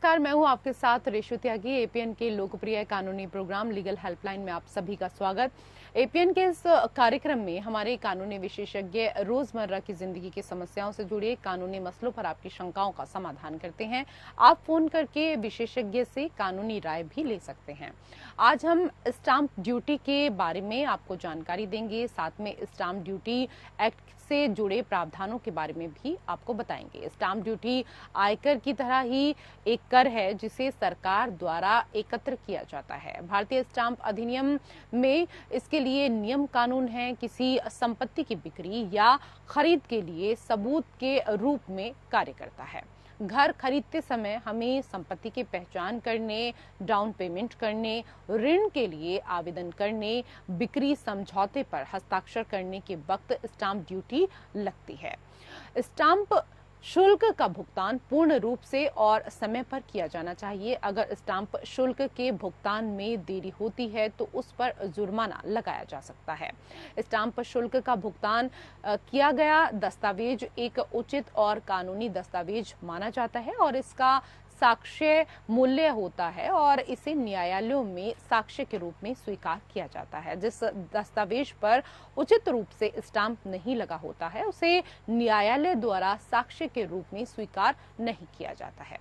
नमस्कार, मैं हूं आपके साथ रेशु त्यागी। एपीएन के लोकप्रिय कानूनी प्रोग्राम लीगल हेल्पलाइन में आप सभी का स्वागत। एपीएन के इस कार्यक्रम में हमारे कानूनी विशेषज्ञ रोजमर्रा की जिंदगी की समस्याओं से जुड़े कानूनी मसलों पर आपकी शंकाओं का समाधान करते हैं। आप फोन करके विशेषज्ञ से कानूनी राय भी ले सकते हैं। आज हम स्टाम्प ड्यूटी के बारे में आपको जानकारी देंगे, साथ में स्टाम्प ड्यूटी एक्ट से जुड़े प्रावधानों के बारे में भी आपको बताएंगे। स्टाम्प ड्यूटी आयकर की तरह ही एक कर है जिसे सरकार द्वारा एकत्र किया जाता है। भारतीय स्टाम्प अधिनियम में इसके लिए नियम कानून है। किसी संपत्ति की बिक्री या खरीद के लिए सबूत के रूप में कार्य करता है। घर खरीदते समय हमें संपत्ति की पहचान करने, डाउन पेमेंट करने, ऋण के लिए आवेदन करने, बिक्री समझौते पर हस्ताक्षर करने के वक्त स्टाम्प ड्यूटी लगती है। स्टाम्प शुल्क का भुगतान पूर्ण रूप से और समय पर किया जाना चाहिए। अगर स्टाम्प शुल्क के भुगतान में देरी होती है तो उस पर जुर्माना लगाया जा सकता है। स्टाम्प शुल्क का भुगतान किया गया दस्तावेज एक उचित और कानूनी दस्तावेज माना जाता है और इसका साक्ष्य मूल्य होता है और इसे न्यायालयों में साक्ष्य के रूप में स्वीकार किया जाता है। जिस दस्तावेज पर उचित रूप से स्टाम्प नहीं लगा होता है उसे न्यायालय द्वारा साक्ष्य के रूप में स्वीकार नहीं किया जाता है।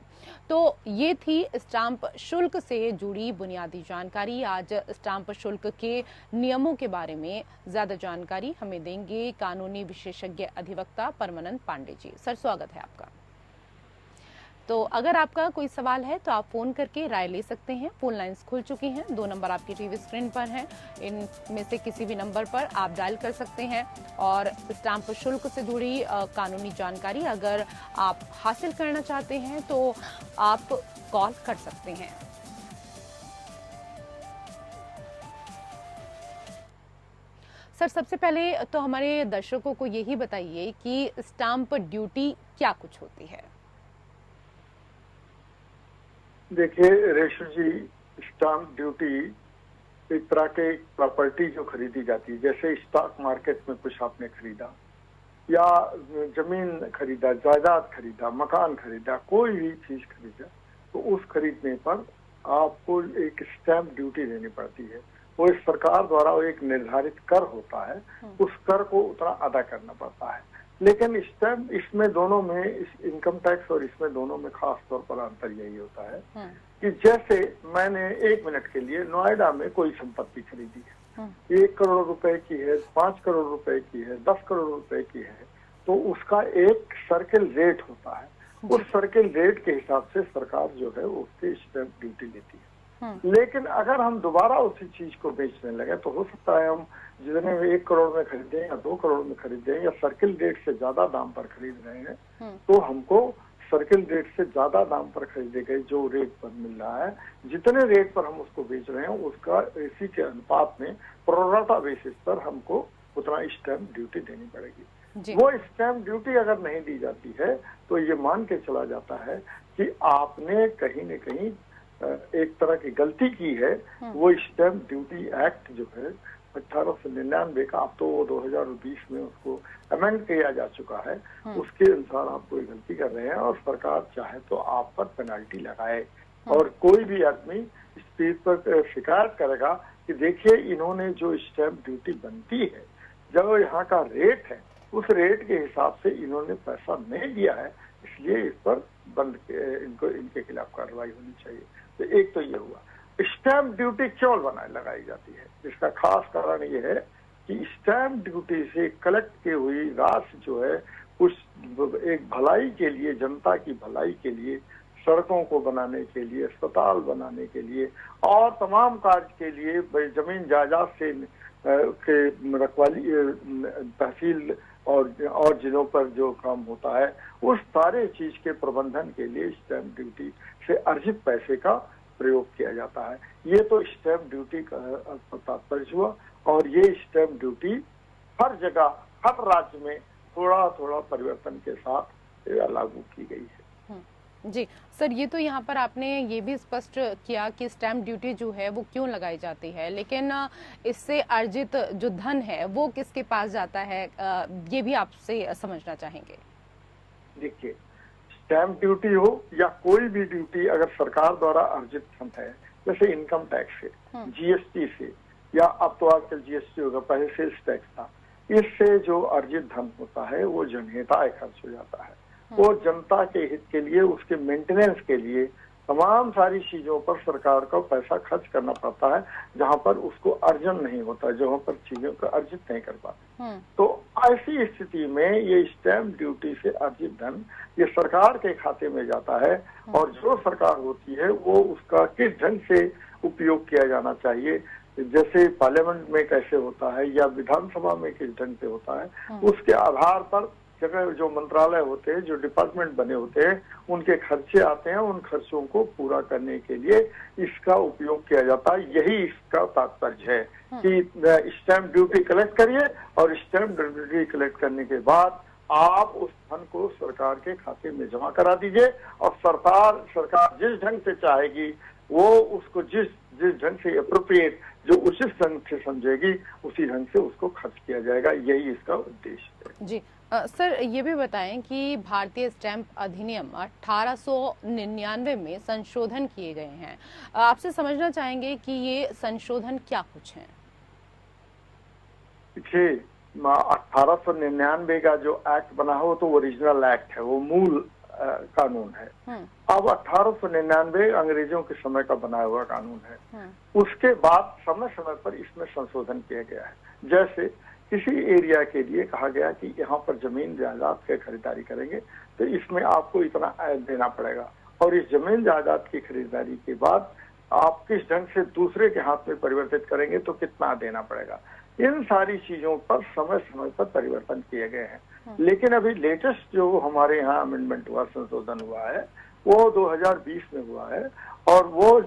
तो ये थी स्टाम्प शुल्क से जुड़ी बुनियादी जानकारी। आज स्टाम्प शुल्क के नियमों के बारे में ज्यादा जानकारी हमें देंगे कानूनी विशेषज्ञ अधिवक्ता परमानंद पांडे जी। सर, स्वागत है आपका। तो अगर आपका कोई सवाल है तो आप फोन करके राय ले सकते हैं। फोन लाइंस खुल चुकी हैं, 2 नंबर आपकी टीवी स्क्रीन पर हैं। इनमें से किसी भी नंबर पर आप डायल कर सकते हैं और स्टाम्प शुल्क से जुड़ी कानूनी जानकारी अगर आप हासिल करना चाहते हैं तो आप कॉल कर सकते हैं। सर, सबसे पहले तो हमारे दर्शकों को यही बताइए कि स्टाम्प ड्यूटी क्या कुछ होती है। देखिए रेशु जी, स्टाम्प ड्यूटी एक तरह के प्रॉपर्टी जो खरीदी जाती है, जैसे स्टॉक मार्केट में कुछ आपने खरीदा या जमीन खरीदा, जायदाद खरीदा, मकान खरीदा, कोई भी चीज खरीदा, तो उस खरीदने पर आपको एक स्टाम्प ड्यूटी देनी पड़ती है। वो इस सरकार द्वारा वो एक निर्धारित कर होता है, उस कर को उतना अदा करना पड़ता है। लेकिन स्टैम्प इसमें दोनों में, इस इनकम टैक्स और इसमें दोनों में खास तौर पर अंतर यही होता है कि जैसे मैंने 1 मिनट के लिए नोएडा में कोई संपत्ति खरीदी है, 1 करोड़ रुपए की है, 5 करोड़ रुपए की है, 10 करोड़ रुपए की है, तो उसका एक सर्किल रेट होता है। उस सर्किल रेट के हिसाब से सरकार जो है उसकी स्टैम्प ड्यूटी लेती है। लेकिन अगर हम दोबारा उसी चीज को बेचने लगे तो हो सकता है हम जितने 1 करोड़ में खरीदें या 2 करोड़ में खरीदें या सर्किल रेट से ज्यादा दाम पर खरीद रहे हैं, तो हमको सर्किल रेट से ज्यादा दाम पर खरीदे गए जो रेट पर मिल रहा है, जितने रेट पर हम उसको बेच रहे हैं उसका इसी के अनुपात में प्रोराटा बेसिस पर हमको उतना स्टैम्प ड्यूटी देनी पड़ेगी। वो स्टैम्प ड्यूटी अगर नहीं दी जाती है तो ये मान के चला जाता है कि आपने कहीं न कहीं एक तरह की गलती की है। वो स्टैम्प ड्यूटी एक्ट जो है 1899 का, अब तो वो 2020 में उसको अमेंड किया जा चुका है, उसके अनुसार आप कोई गलती कर रहे हैं और सरकार चाहे तो आप पर पेनल्टी लगाए। और कोई भी आदमी इस चीज पर शिकायत करेगा कि देखिए इन्होंने जो स्टैम्प ड्यूटी बनती है, जब यहाँ का रेट है उस रेट के हिसाब से इन्होंने पैसा नहीं दिया है, इसलिए इस पर इनके खिलाफ कार्रवाई होनी चाहिए। तो एक तो ये हुआ। स्टैम्प ड्यूटी क्यों लगाई जाती है, इसका खास कारण ये है कि स्टैम्प ड्यूटी से कलेक्ट की हुई राशि जो है उस एक भलाई के लिए, जनता की भलाई के लिए, सड़कों को बनाने के लिए, अस्पताल बनाने के लिए और तमाम कार्य के लिए, जमीन जायदाद से के रखवाली, तहसील और जिलों पर जो काम होता है उस सारे चीज के प्रबंधन के लिए स्टैम्प ड्यूटी से अर्जित पैसे का प्रयोग किया जाता है। ये तो स्टैम्प ड्यूटी का तात्पर्य हुआ और ये स्टैम्प ड्यूटी हर जगह, हर राज्य में थोड़ा थोड़ा परिवर्तन के साथ लागू की गई है। जी सर, ये तो यहाँ पर आपने ये भी स्पष्ट किया कि स्टैम्प ड्यूटी जो है वो क्यों लगाई जाती है, लेकिन इससे अर्जित जो धन है वो किसके पास जाता है, ये भी आपसे समझना चाहेंगे। देखिए, स्टैम्प ड्यूटी हो या कोई भी ड्यूटी अगर सरकार द्वारा अर्जित धन है, जैसे इनकम टैक्स से, जीएसटी से, या अब तो आजकल जीएसटी होगा, पहले सेल्स टैक्स था, इससे जो अर्जित धन होता है वो जनहिताय खर्च हो जाता है। वो जनता के हित के लिए, उसके मेंटेनेंस के लिए तमाम सारी चीजों पर सरकार को पैसा खर्च करना पड़ता है, जहां पर उसको अर्जन नहीं होता, जहां पर चीजों को अर्जित नहीं कर पाते। तो ऐसी स्थिति में ये स्टैम्प ड्यूटी से अर्जित धन ये सरकार के खाते में जाता है, और जो सरकार होती है वो उसका किस ढंग से उपयोग किया जाना चाहिए, जैसे पार्लियामेंट में कैसे होता है या विधानसभा में किस ढंग से होता है, उसके आधार पर जगह जो मंत्रालय होते हैं, जो डिपार्टमेंट बने होते हैं, उनके खर्चे आते हैं, उन खर्चों को पूरा करने के लिए इसका उपयोग किया जाता है। यही इसका तात्पर्य है कि स्टैम्प ड्यूटी कलेक्ट करिए, और स्टैम्प ड्यूटी कलेक्ट करने के बाद आप उस धन को सरकार के खाते में जमा करा दीजिए, और सरकार जिस ढंग से चाहेगी वो उसको जिस ढंग से अप्रोप्रिएट, जो उचित ढंग से समझेगी, उसी ढंग से उसको खर्च किया जाएगा। यही इसका उद्देश्य है। जी सर, ये भी बताएं कि भारतीय स्टैंप अधिनियम 1899 में संशोधन किए गए हैं। आपसे समझना चाहेंगे कि ये संशोधन क्या कुछ है? देखिए, 1899 का जो एक्ट बना हो तो ओरिजिनल एक्ट है, वो मूल कानून है। अब 1899 अंग्रेजों के समय का बनाया हुआ कानून है। उसके बाद समय समय पर इसमें संशोधन किया गया है। जैसे किसी एरिया के लिए कहा गया कि यहाँ पर जमीन जायदाद की खरीदारी करेंगे तो इसमें आपको इतना देना पड़ेगा, और इस जमीन जायदाद की खरीदारी के बाद आप किस ढंग से दूसरे के हाथ में परिवर्तित करेंगे तो कितना देना पड़ेगा। इन सारी चीजों पर समय समय पर परिवर्तन किए गए हैं। लेकिन अभी लेटेस्ट जो हमारे यहाँ अमेंडमेंट हुआ, संशोधन हुआ है, वो 2020 में हुआ है, और वो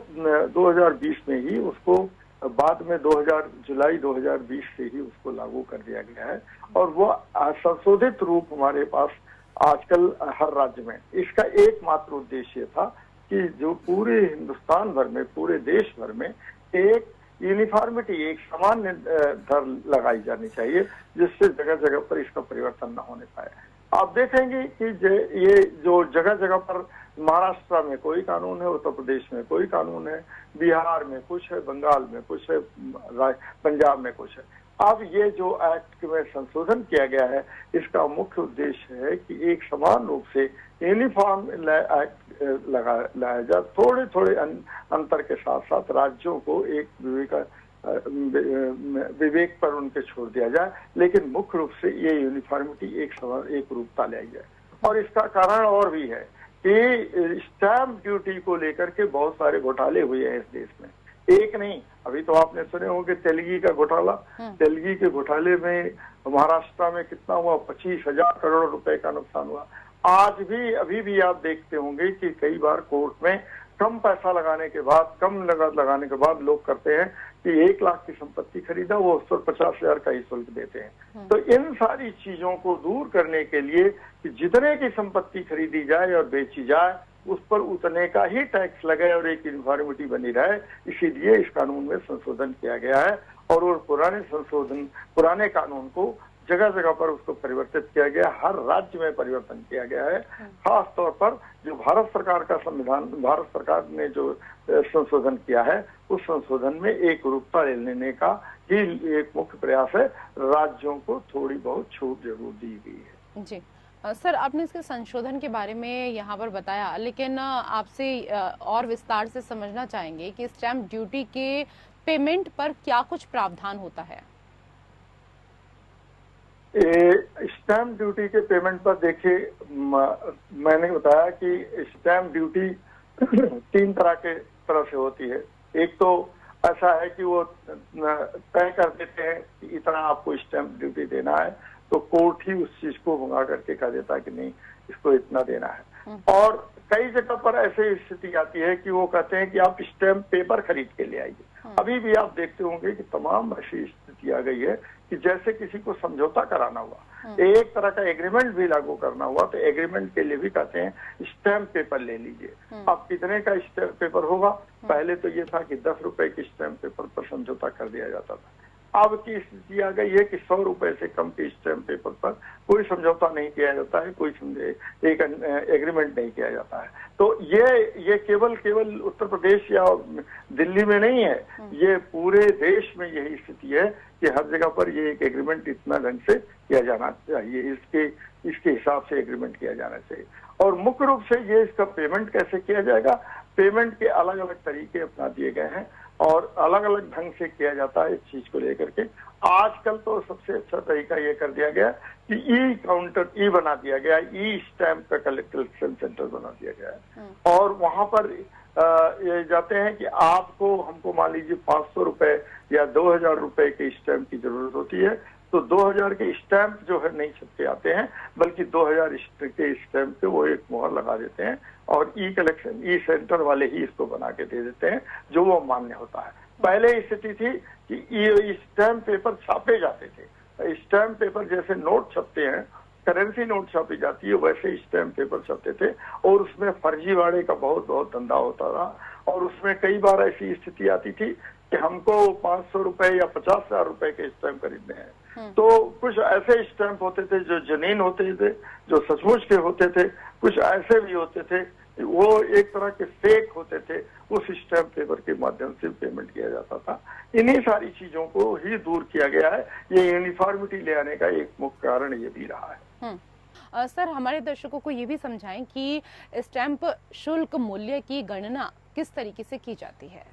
2020 में ही उसको बाद में जुलाई 2020 से ही उसको लागू कर दिया गया है, और वो संशोधित रूप हमारे पास आजकल हर राज्य में। इसका एकमात्र उद्देश्य था कि जो पूरे हिंदुस्तान भर में, पूरे देश भर में एक यूनिफॉर्मिटी, एक सामान्य दर लगाई जानी चाहिए, जिससे जगह जगह पर इसका परिवर्तन न होने पाए। आप देखेंगे कि ये जो जगह जगह पर महाराष्ट्र में कोई कानून है, उत्तर प्रदेश में कोई कानून है, बिहार में कुछ है, बंगाल में कुछ है, पंजाब में कुछ है। अब ये जो एक्ट में संशोधन किया गया है, इसका मुख्य उद्देश्य है कि एक समान रूप से यूनिफॉर्म एक्ट लाया जाए। थोड़े थोड़े अंतर के साथ साथ राज्यों को एक विवेक पर उनके छोड़ दिया जाए, लेकिन मुख्य रूप से ये यूनिफॉर्मिटी, एक रूपता लाई जाए। और इसका कारण और भी है कि स्टैम्प ड्यूटी को लेकर के बहुत सारे घोटाले हुए हैं इस देश में। एक नहीं, अभी तो आपने सुने होंगे तेलगी का घोटाला। तेलगी के घोटाले में महाराष्ट्र में कितना हुआ, 25,000 करोड़ रुपए का नुकसान हुआ। आज भी, अभी भी आप देखते होंगे कि कई बार कोर्ट में कम पैसा लगाने के बाद, कम लागत लगाने के बाद लोग करते हैं कि 1 लाख की संपत्ति खरीदा, वो 50,000 का ही शुल्क देते हैं। तो इन सारी चीजों को दूर करने के लिए कि जितने की संपत्ति खरीदी जाए और बेची जाए, उस पर उतने का ही टैक्स लगे और एक यूनिफॉर्मिटी बनी रहे, इसीलिए इस कानून में संशोधन किया गया है। और वो पुराने कानून को जगह जगह पर उसको परिवर्तित किया गया, हर राज्य में परिवर्तन किया गया है। खास तौर पर जो भारत सरकार का संविधान, भारत सरकार ने जो संशोधन किया है, उस संशोधन में एक रूपता लेने का ही एक मुख्य प्रयास है। राज्यों को थोड़ी बहुत छूट जरूर दी गई है। जी सर, आपने इसके संशोधन के बारे में यहाँ पर बताया, लेकिन आपसे और विस्तार से समझना चाहेंगे कि स्टैम्प ड्यूटी के पेमेंट पर क्या कुछ प्रावधान होता है? स्टैम्प ड्यूटी के पेमेंट पर देखिए, मैंने बताया कि स्टैम्प ड्यूटी 3 तरह से होती है। एक तो ऐसा है कि वो तय कर देते हैं कि इतना आपको स्टैम्प ड्यूटी देना है, तो कोर्ट ही उस चीज को मंगा करके कह देता है कि नहीं, इसको इतना देना है। और कई जगह पर ऐसी स्थिति आती है कि वो कहते हैं कि आप स्टैम्प पेपर खरीद के ले आइए। अभी भी आप देखते होंगे कि तमाम ऐसी स्थिति आ गई है कि जैसे किसी को समझौता कराना हुआ, एक तरह का एग्रीमेंट भी लागू करना हुआ, तो एग्रीमेंट के लिए भी कहते हैं स्टैम्प पेपर ले लीजिए। अब कितने का स्टैम्प पेपर होगा? पहले तो ये था कि 10 रुपए के स्टैम्प पेपर पर समझौता कर दिया जाता था, अब की स्थिति आ गई है कि 100 रुपए से कम के स्टैम्प पेपर पर कोई समझौता नहीं किया जाता है, कोई एक एग्रीमेंट नहीं किया जाता है। तो ये केवल उत्तर प्रदेश या दिल्ली में नहीं है, ये पूरे देश में यही स्थिति है कि हर जगह पर ये एक एग्रीमेंट इतना ढंग से किया जाना चाहिए, इसके हिसाब से एग्रीमेंट किया जाना चाहिए। और मुख्य रूप से ये इसका पेमेंट कैसे किया जाएगा, पेमेंट के अलग अलग तरीके अपना दिए गए हैं और अलग अलग ढंग से किया जाता है इस चीज को लेकर के। आजकल तो सबसे अच्छा तरीका ये कर दिया गया कि ई काउंटर बना दिया गया, ई स्टैम्प का कलेक्शन सेंटर बना दिया गया है और वहां पर ये जाते हैं कि आपको हमको मान लीजिए 500 रुपए या 2000 रुपए के स्टैम्प की जरूरत होती है, तो 2000 के स्टैम्प जो है नहीं छपके आते हैं, बल्कि 2000 के स्टैम्प पे वो एक मोहर लगा देते हैं और ई कलेक्शन ई सेंटर वाले ही इसको बना के दे देते हैं, जो वो मान्य होता है। पहले स्थिति थी कि ये स्टैम्प पेपर छापे जाते थे, स्टैम्प पेपर जैसे नोट छपते हैं, करेंसी नोट छापी जाती है, वैसे स्टैम्प पेपर छपते थे और उसमें फर्जीवाड़े का बहुत धंधा होता था। और उसमें कई बार ऐसी स्थिति आती थी कि हमको 500 रुपए या 50,000 रुपए के स्टैम्प खरीदने हैं, तो कुछ ऐसे स्टैम्प होते थे जो जेन्युइन होते थे, जो सचमुच के होते थे, कुछ ऐसे भी होते थे वो एक तरह के फेक होते थे, उस स्टैम्प पेपर के माध्यम से पेमेंट किया जाता था। इन्हीं सारी चीजों को ही दूर किया गया है, ये यूनिफॉर्मिटी ले आने का एक मुख्य कारण ये भी रहा है। सर, हमारे दर्शकों को ये भी समझाएं कि स्टैम्प शुल्क मूल्य की गणना किस तरीके से की जाती है।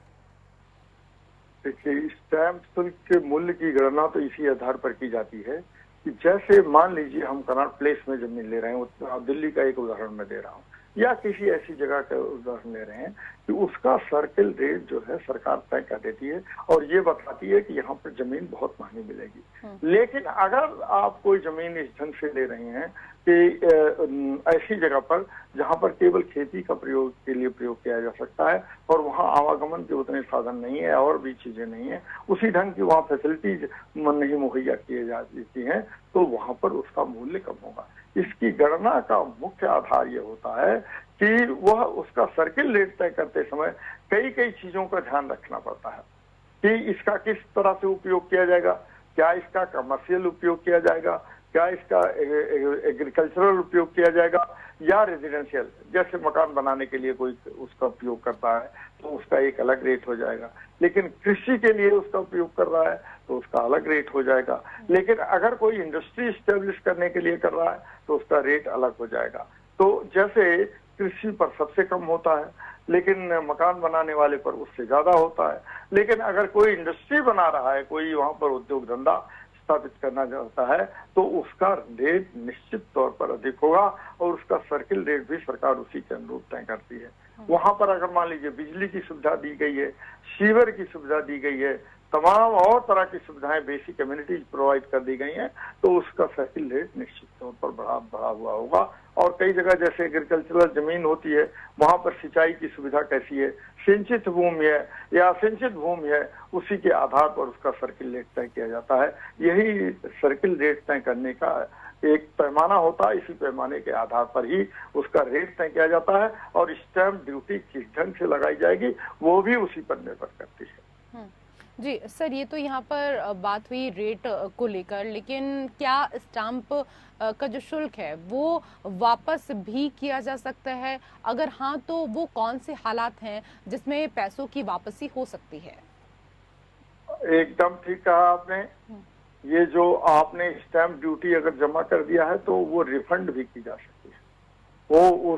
देखिए, स्टैम्प शुल्क के मूल्य की गणना तो इसी आधार पर की जाती है कि जैसे मान लीजिए हम कनॉट प्लेस में जमीन ले रहे हैं, दिल्ली का एक उदाहरण मैं दे रहा हूँ, या किसी ऐसी जगह का उदाहरण ले रहे हैं कि उसका सर्किल रेट जो है सरकार तय कर देती है और ये बताती है कि यहाँ पर जमीन बहुत महंगी मिलेगी। लेकिन अगर आप कोई जमीन इस ढंग से ले रहे हैं कि ऐसी जगह पर जहाँ पर केवल खेती का प्रयोग के लिए प्रयोग किया जा सकता है और वहाँ आवागमन के उतने साधन नहीं है और भी चीजें नहीं है, उसी ढंग की वहाँ फैसिलिटीज नहीं मुहैया किए जाती हैं, तो वहाँ पर उसका मूल्य कम होगा। इसकी गणना का मुख्य आधार ये होता है कि वह उसका सर्किल रेट तय करते समय कई चीजों का ध्यान रखना पड़ता है कि इसका किस तरह से उपयोग किया जाएगा, क्या इसका कमर्शियल उपयोग किया जाएगा, क्या इसका एग्रीकल्चरल उपयोग किया जाएगा या रेजिडेंशियल, जैसे मकान बनाने के लिए कोई उसका उपयोग करता है तो उसका एक अलग रेट हो जाएगा, लेकिन कृषि के लिए उसका उपयोग कर रहा है तो उसका अलग रेट हो जाएगा, लेकिन अगर कोई इंडस्ट्री स्टेब्लिश करने के लिए कर रहा है तो उसका रेट अलग हो जाएगा। तो जैसे कृषि पर सबसे कम होता है, लेकिन मकान बनाने वाले पर उससे ज्यादा होता है, लेकिन अगर कोई इंडस्ट्री बना रहा है, कोई वहां पर उद्योग धंधा स्थापित करना चाहता है तो उसका रेट निश्चित तौर पर अधिक होगा और उसका सर्किल रेट भी सरकार उसी के अनुरूप तय करती है। वहां पर अगर मान लीजिए बिजली की सुविधा दी गई है, सीवर की सुविधा दी गई है, तमाम और तरह की सुविधाएं बेसिक कम्युनिटीज प्रोवाइड कर दी गई हैं, तो उसका सर्किल रेट निश्चित तौर पर बढ़ा हुआ होगा। और कई जगह जैसे एग्रीकल्चरल जमीन होती है, वहां पर सिंचाई की सुविधा कैसी है, सिंचित भूमि है या असिंचित भूमि है, उसी के आधार पर उसका सर्किल रेट तय किया जाता है। यही सर्किल रेट तय करने का एक पैमाना होता है, इसी पैमाने के आधार पर ही उसका रेट तय किया जाता है और स्टैम्प ड्यूटी किस ढंग से लगाई जाएगी वो भी उसी पर निर्भर करती है। जी सर, ये तो यहाँ पर बात हुई रेट को लेकर, लेकिन क्या स्टाम्प का जो शुल्क है वो वापस भी किया जा सकता है? अगर हाँ, तो वो कौन से हालात हैं जिसमें पैसों की वापसी हो सकती है? एकदम ठीक कहा आपने। ये जो आपने स्टैम्प ड्यूटी अगर जमा कर दिया है तो वो रिफंड भी की जा सकती है, वो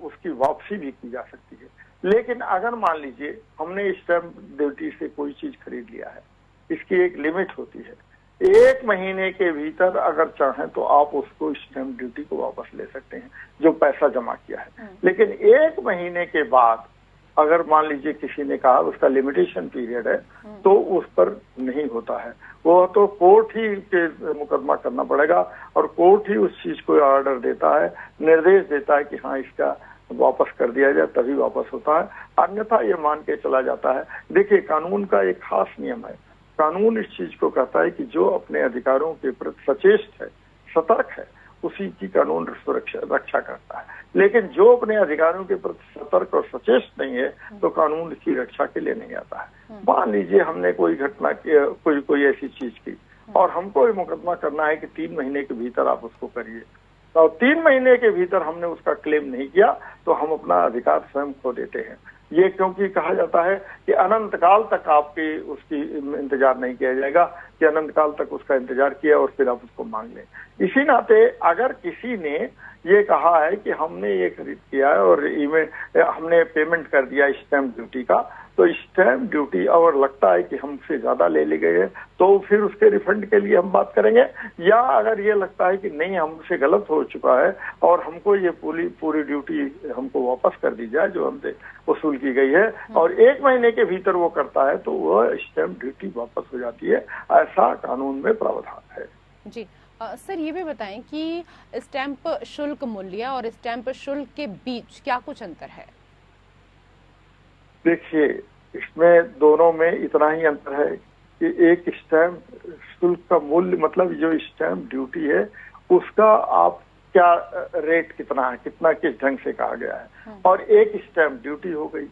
उसकी वापसी भी की जा सकती है। लेकिन अगर मान लीजिए हमने स्टैम्प ड्यूटी से कोई चीज खरीद लिया है, इसकी एक लिमिट होती है, 1 महीने के भीतर अगर चाहें तो आप उसको स्टैम्प ड्यूटी को वापस ले सकते हैं जो पैसा जमा किया है। लेकिन 1 महीने के बाद अगर मान लीजिए किसी ने कहा उसका लिमिटेशन पीरियड है तो उस पर नहीं होता है, वो तो कोर्ट ही के मुकदमा करना पड़ेगा और कोर्ट ही उस चीज को ऑर्डर देता है, निर्देश देता है कि हाँ इसका वापस कर दिया जाए, तभी वापस होता है, अन्यथा ये मान के चला जाता है। देखिए, कानून का एक खास नियम है, कानून इस चीज को कहता है कि जो अपने अधिकारों के प्रति सचेत है, सतर्क है, उसी की कानून सुरक्षा रक्षा करता है। लेकिन जो अपने अधिकारों के प्रति सतर्क और सचेत नहीं है तो कानून की रक्षा के लिए नहीं आता है। मान लीजिए हमने कोई घटना कोई ऐसी चीज की और हमको ये मुकदमा करना है कि 3 महीने के भीतर आप उसको करिए, तो 3 महीने के भीतर हमने उसका क्लेम नहीं किया तो हम अपना अधिकार स्वयं खो देते हैं। ये क्योंकि कहा जाता है कि अनंत काल तक आपकी उसकी इंतजार नहीं किया जाएगा, कि अनंत काल तक उसका इंतजार किया और फिर आप उसको मांग लें। इसी नाते अगर किसी ने ये कहा है कि हमने ये खरीद किया है और हमने पेमेंट कर दिया स्टैंप ड्यूटी का, तो स्टैंप ड्यूटी अगर लगता है कि हमसे ज्यादा ले ली गई है तो फिर उसके रिफंड के लिए हम बात करेंगे, या अगर ये लगता है कि नहीं हमसे गलत हो चुका है और हमको ये पूरी ड्यूटी हमको वापस कर दी जाए जो हमसे वसूल की गई है, और 1 महीने के भीतर वो करता है तो वह स्टैंप ड्यूटी वापस हो जाती है। ऐसा कानून में प्रावधान है। जी सर, ये भी बताएं कि स्टैंप शुल्क मूल्य और स्टैंप शुल्क के बीच क्या कुछ अंतर है? देखिए, इसमें दोनों में इतना ही अंतर है कि एक स्टैंप शुल्क का मूल्य मतलब जो स्टैंप ड्यूटी है उसका आप क्या रेट कितना है, कितना किस ढंग से कहा गया है, और एक स्टैंप ड्यूटी हो गई।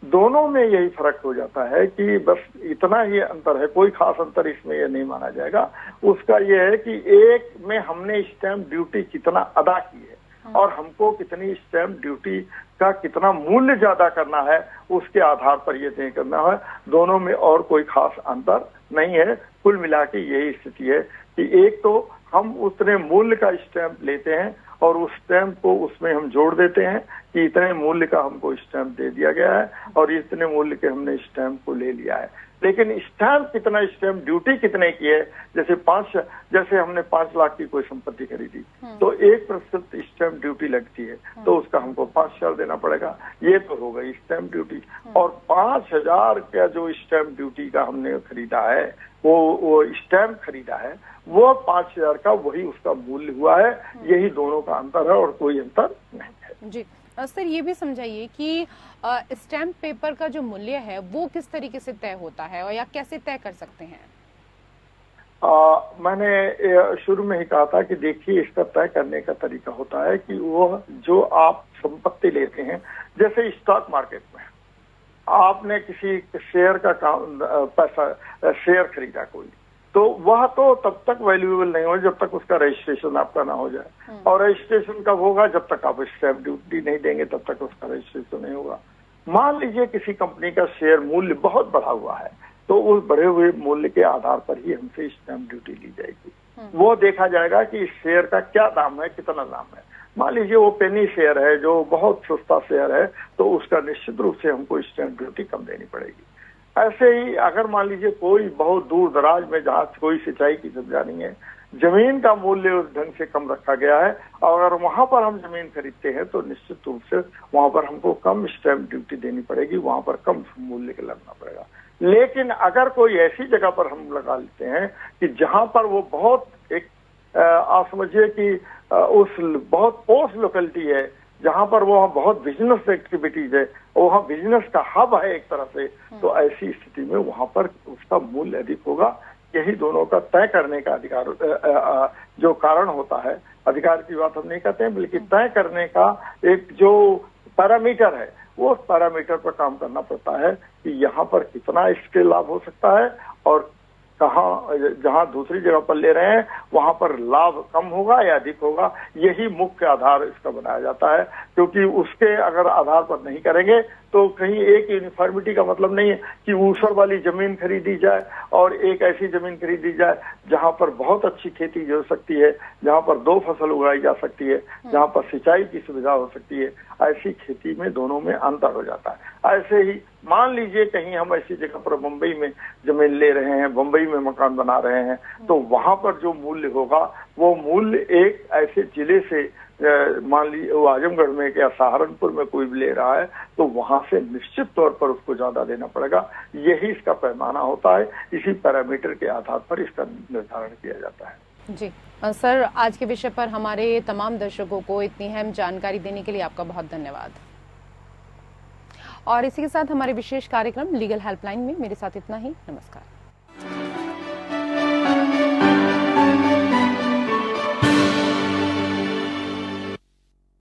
दोनों में यही फर्क हो जाता है कि बस इतना ही अंतर है, कोई खास अंतर इसमें यह नहीं माना जाएगा। उसका यह है कि एक में हमने स्टैंप ड्यूटी कितना अदा की है और हमको कितनी स्टैंप ड्यूटी का कितना मूल्य ज्यादा करना है उसके आधार पर यह तय करना है। दोनों में और कोई खास अंतर नहीं है। कुल मिला के यही स्थिति है कि एक तो हम उतने मूल्य का स्टैंप लेते हैं और उस स्टैंप को उसमें हम जोड़ देते हैं कि इतने मूल्य का हमको स्टैंप दे दिया गया है और इतने मूल्य के हमने स्टैंप को ले लिया है। लेकिन स्टैंप कितना, स्टैंप ड्यूटी कितने की है, जैसे हमने 5 लाख की कोई संपत्ति खरीदी तो 1% स्टैंप ड्यूटी लगती है, तो उसका हमको 5,000 देना पड़ेगा। ये तो हो गई स्टैंप ड्यूटी। और 5,000 का जो स्टैंप ड्यूटी का हमने खरीदा है, वो स्टैंप खरीदा है, वो 5,000 का वही उसका मूल्य हुआ है। यही दोनों का अंतर है और कोई अंतर नहीं है। जी सर, ये भी समझाइए कि स्टैंप पेपर का जो मूल्य है वो किस तरीके से तय होता है और या कैसे तय कर सकते हैं? मैंने शुरू में ही कहा था कि देखिए, इसका तय करने का तरीका होता है कि वो जो आप संपत्ति लेते हैं, जैसे स्टॉक मार्केट में आपने किसी शेयर का शेयर खरीदा कोई, तो वह तो तब तक वैल्यूएबल नहीं हो जब तक उसका रजिस्ट्रेशन आपका ना हो जाए, और रजिस्ट्रेशन कब होगा, जब तक आप स्टैंप ड्यूटी नहीं देंगे तब तक उसका रजिस्ट्रेशन नहीं होगा। मान लीजिए किसी कंपनी का शेयर मूल्य बहुत बढ़ा हुआ है, तो उस बढ़े हुए मूल्य के आधार पर ही हमसे स्टैंप ड्यूटी ली जाएगी। वो देखा जाएगा कि इस शेयर का क्या दाम है, कितना दाम है। मान लीजिए वो पेनी शेयर है जो बहुत सस्ता शेयर है, तो उसका निश्चित रूप से हमको स्टैंप ड्यूटी कम देनी पड़ेगी। ऐसे ही अगर मान लीजिए कोई बहुत दूर दराज में जहाँ कोई सिंचाई की सुविधा नहीं है, जमीन का मूल्य उस ढंग से कम रखा गया है, और अगर वहां पर हम जमीन खरीदते हैं तो निश्चित रूप से वहां पर हमको कम स्टैंप ड्यूटी देनी पड़ेगी, वहां पर कम मूल्य का लगना पड़ेगा। लेकिन अगर कोई ऐसी जगह पर हम लगा लेते हैं कि जहां पर वो बहुत आप समझिए कि उस बहुत पोस्ट लोकेलिटी है, जहां पर वो बहुत बिजनेस एक्टिविटीज है, वहाँ बिजनेस का हब है एक तरह से, तो ऐसी स्थिति में वहां पर उसका मूल्य अधिक होगा। यही दोनों का तय करने का अधिकार जो कारण होता है, अधिकार की बात हम नहीं कहते हैं, बल्कि तय करने का एक जो पैरामीटर है, वो पैरामीटर पर काम करना पड़ता है कि यहाँ पर कितना इसके लाभ हो सकता है और कहाँ, जहाँ दूसरी जगह पर ले रहे हैं वहां पर लाभ कम होगा या अधिक होगा। यही मुख्य आधार इसका बनाया जाता है, क्योंकि उसके अगर आधार पर नहीं करेंगे तो कहीं एक यूनिफॉर्मिटी का मतलब नहीं है कि ऊसर वाली जमीन खरीदी जाए और एक ऐसी जमीन खरीदी जाए जहां पर बहुत अच्छी खेती हो सकती है, जहां पर 2 फसल उगाई जा सकती है, जहां पर सिंचाई की सुविधा हो सकती है। ऐसी खेती में दोनों में अंतर हो जाता है। ऐसे ही मान लीजिए कहीं हम ऐसी जगह पर मुंबई में जमीन ले रहे हैं, मुंबई में मकान बना रहे हैं, तो वहां पर जो मूल्य होगा वो मूल्य एक ऐसे जिले से, मान लीजिए आजमगढ़ में या सहारनपुर में कोई भी ले रहा है, तो वहां से निश्चित तौर पर उसको ज्यादा देना पड़ेगा। यही इसका पैमाना होता है, इसी पैरामीटर के आधार पर इसका निर्धारण किया जाता है। जी सर, आज के विषय पर हमारे तमाम दर्शकों को इतनी अहम जानकारी देने के लिए आपका बहुत धन्यवाद। और इसी के साथ हमारे विशेष कार्यक्रम लीगल हेल्पलाइन में मेरे साथ इतना ही। नमस्कार।